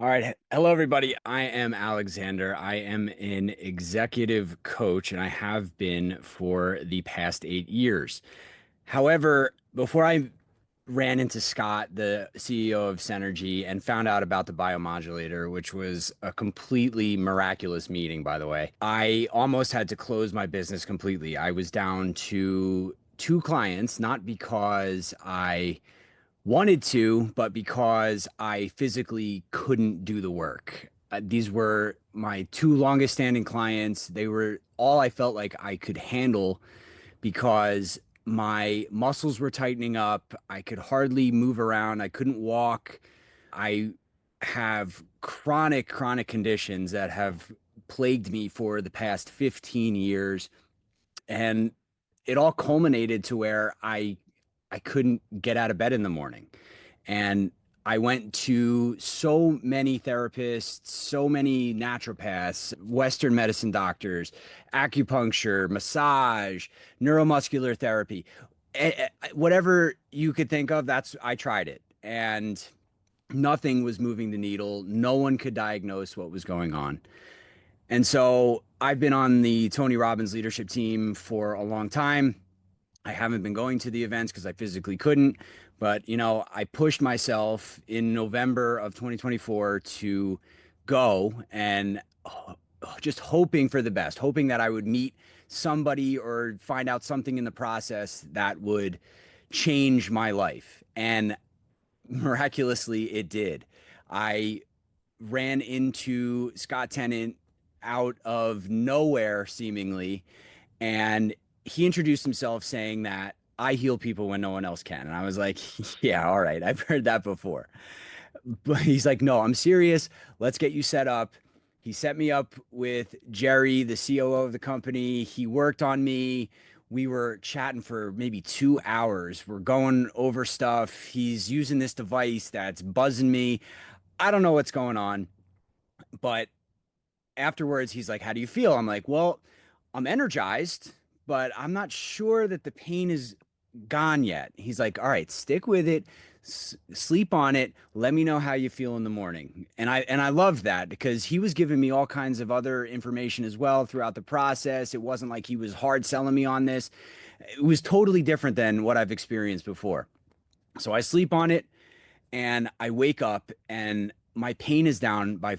All right. Hello, everybody. I am Alexander. I am an executive coach, and I have been for the past 8 years. However, before I ran into Scott, the CEO of Senergy, and found out about the biomodulator, which was a completely miraculous meeting, by the way, I almost had to close my business completely. I was down to two clients, not because I wanted to, but because I physically couldn't do the work. These were my two longest standing clients. They were all I felt like I could handle because my muscles were tightening up. I could hardly move around. I couldn't walk. I have chronic conditions that have plagued me for the past 15 years. And it all culminated to where I couldn't get out of bed in the morning. And I went to so many therapists, so many naturopaths, Western medicine doctors, acupuncture, massage, neuromuscular therapy, whatever you could think of. That's I tried it, and nothing was moving the needle. No one could diagnose what was going on. And so I've been on the Tony Robbins leadership team for a long time. I haven't been going to the events because I physically couldn't, but I pushed myself in November of 2024 to go and just hoping for the best, hoping that I would meet somebody or find out something in the process that would change my life. And miraculously, it did. I ran into Scott Tennant out of nowhere, seemingly, and he introduced himself saying that I heal people when no one else can. And I was like, yeah, all right. I've heard that before. But he's like, no, I'm serious. Let's get you set up. He set me up with Jerry, the COO of the company. He worked on me. We were chatting for maybe 2 hours. We're going over stuff. He's using this device that's buzzing me. I don't know what's going on, but afterwards, he's like, how do you feel? I'm like, well, I'm energized, but I'm not sure that the pain is gone yet. He's like, all right, stick with it, sleep on it. Let me know how you feel in the morning. And I loved that because he was giving me all kinds of other information as well throughout the process. It wasn't like he was hard selling me on this. It was totally different than what I've experienced before. So I sleep on it and I wake up and my pain is down by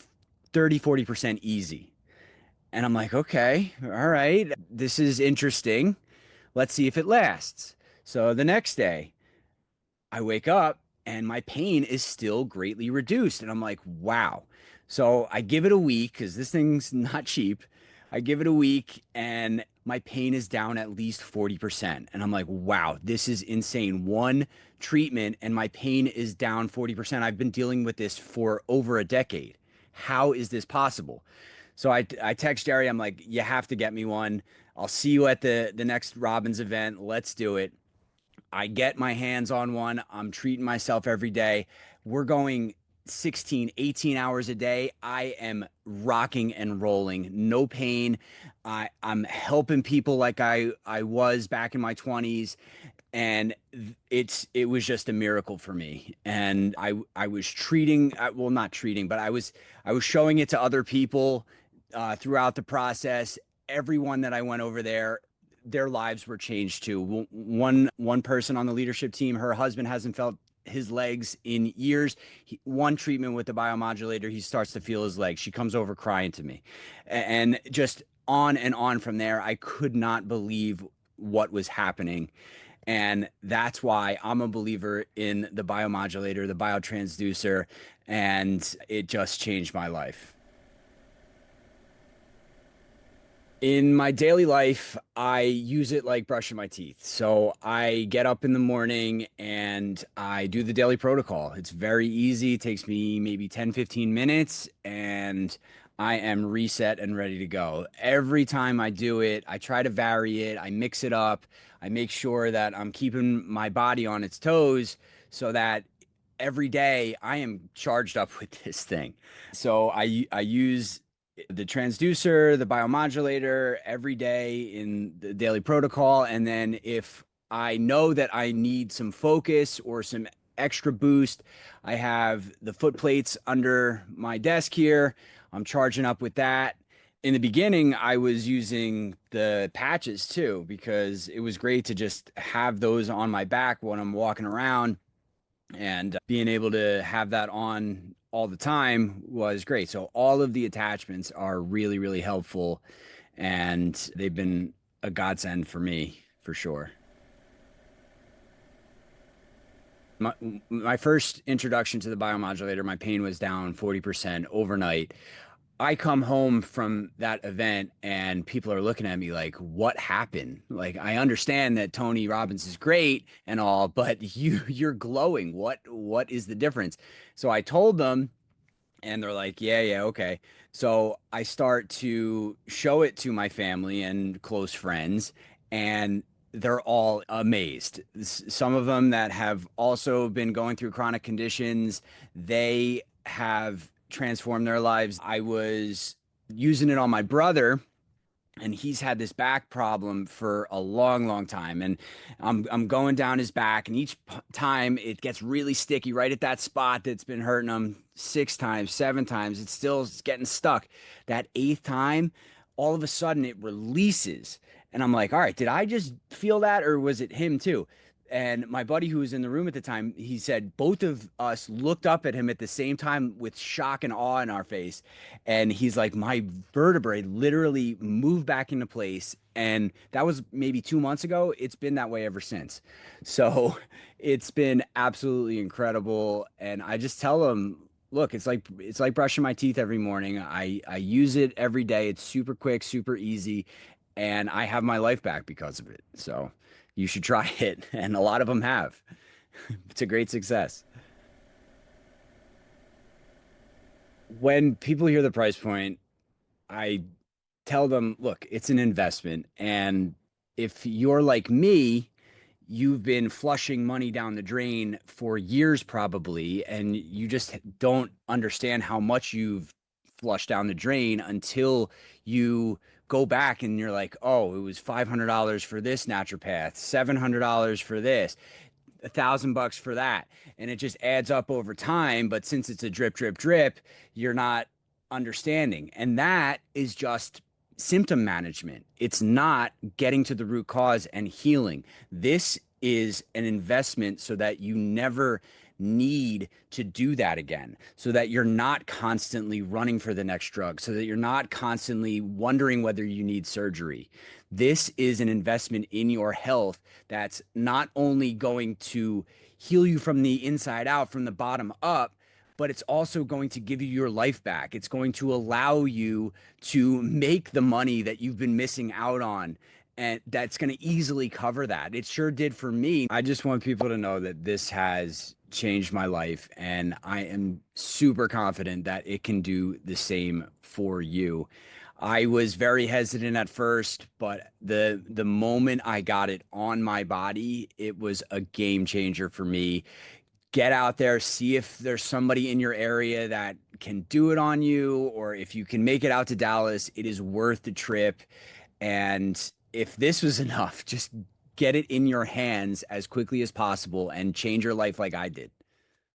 30, 40% easy. And I'm like, okay, all right, this is interesting. Let's see if it lasts. So the next day, I wake up and my pain is still greatly reduced. And I'm like, wow. So I give it a week because this thing's not cheap. I give it a week and my pain is down at least 40%. And I'm like, wow, this is insane. One treatment and my pain is down 40%. I've been dealing with this for over a decade. How is this possible? So I text Jerry. I'm like, you have to get me one. I'll see you at the next Robbins event. Let's do it. I get my hands on one. I'm treating myself every day. We're going 16, 18 hours a day. I am rocking and rolling. No pain. I'm helping people like I was back in my 20s. And it was just a miracle for me. And I was treating, well, not treating, but I was showing it to other people throughout the process. Everyone that I went over there, their lives were changed too. One person on the leadership team, her husband hasn't felt his legs in years. One treatment with the biomodulator, he starts to feel his legs. She comes over crying to me, and just on and on from there. I could not believe what was happening. And that's why I'm a believer in the biomodulator, the biotransducer, and it just changed my life. In my daily life, I use it like brushing my teeth. So I get up in the morning and I do the daily protocol. It's very easy. It takes me maybe 10, 15 minutes and I am reset and ready to go. Every time I do it, I try to vary it. I mix it up. I make sure that I'm keeping my body on its toes so that every day I am charged up with this thing. So I use the transducer, the biomodulator every day in the daily protocol. And then if I know that I need some focus or some extra boost. I have the foot plates under my desk here. I'm charging up with that. In the beginning, I was using the patches too because it was great to just have those on my back when I'm walking around, and being able to have that on all the time was great. So all of the attachments are really, really helpful, and they've been a godsend for me for sure. My, my first introduction to the biomodulator, my pain was down 40% overnight. I come home from that event and people are looking at me like, what happened? Like, I understand that Tony Robbins is great and all, but you're glowing. What is the difference? So I told them, and they're like, yeah, yeah, okay. So I start to show it to my family and close friends, and they're all amazed. Some of them that have also been going through chronic conditions, they have transformed their lives. I was using it on my brother, and he's had this back problem for a long, long time. And I'm going down his back, and each time it gets really sticky right at that spot that's been hurting him 6 times, 7 times. It's getting stuck. That eighth time, all of a sudden it releases. And I'm like, all right, did I just feel that, or was it him too? And my buddy who was in the room at the time, he said both of us looked up at him at the same time with shock and awe in our face. And he's like, my vertebrae literally moved back into place. And that was maybe 2 months ago. It's been that way ever since. So it's been absolutely incredible. And I just tell them, look, it's like brushing my teeth every morning. I use it every day. It's super quick, super easy, and I have my life back because of it. So you should try it. And a lot of them have. It's a great success. When people hear the price point, I tell them, look, it's an investment. And if you're like me, you've been flushing money down the drain for years, probably, and you just don't understand how much you've flushed down the drain until you go back and you're like, oh, it was $500 for this naturopath, $700 for this, $1,000 for that, and it just adds up over time. But since it's a drip, drip, drip, you're not understanding, and that is just symptom management. It's not getting to the root cause and healing. This is an investment so that you never need to do that again, so that you're not constantly running for the next drug, so that you're not constantly wondering whether you need surgery. This is an investment in your health that's not only going to heal you from the inside out, from the bottom up, but it's also going to give you your life back. It's going to allow you to make the money that you've been missing out on. And that's going to easily cover that. It sure did for me. I just want people to know that this has changed my life, and I am super confident that it can do the same for you. I was very hesitant at first, but the moment I got it on my body, it was a game changer for me. Get out there, see if there's somebody in your area that can do it on you, or if you can make it out to Dallas, it is worth the trip. And if this was enough, just get it in your hands as quickly as possible and change your life like I did.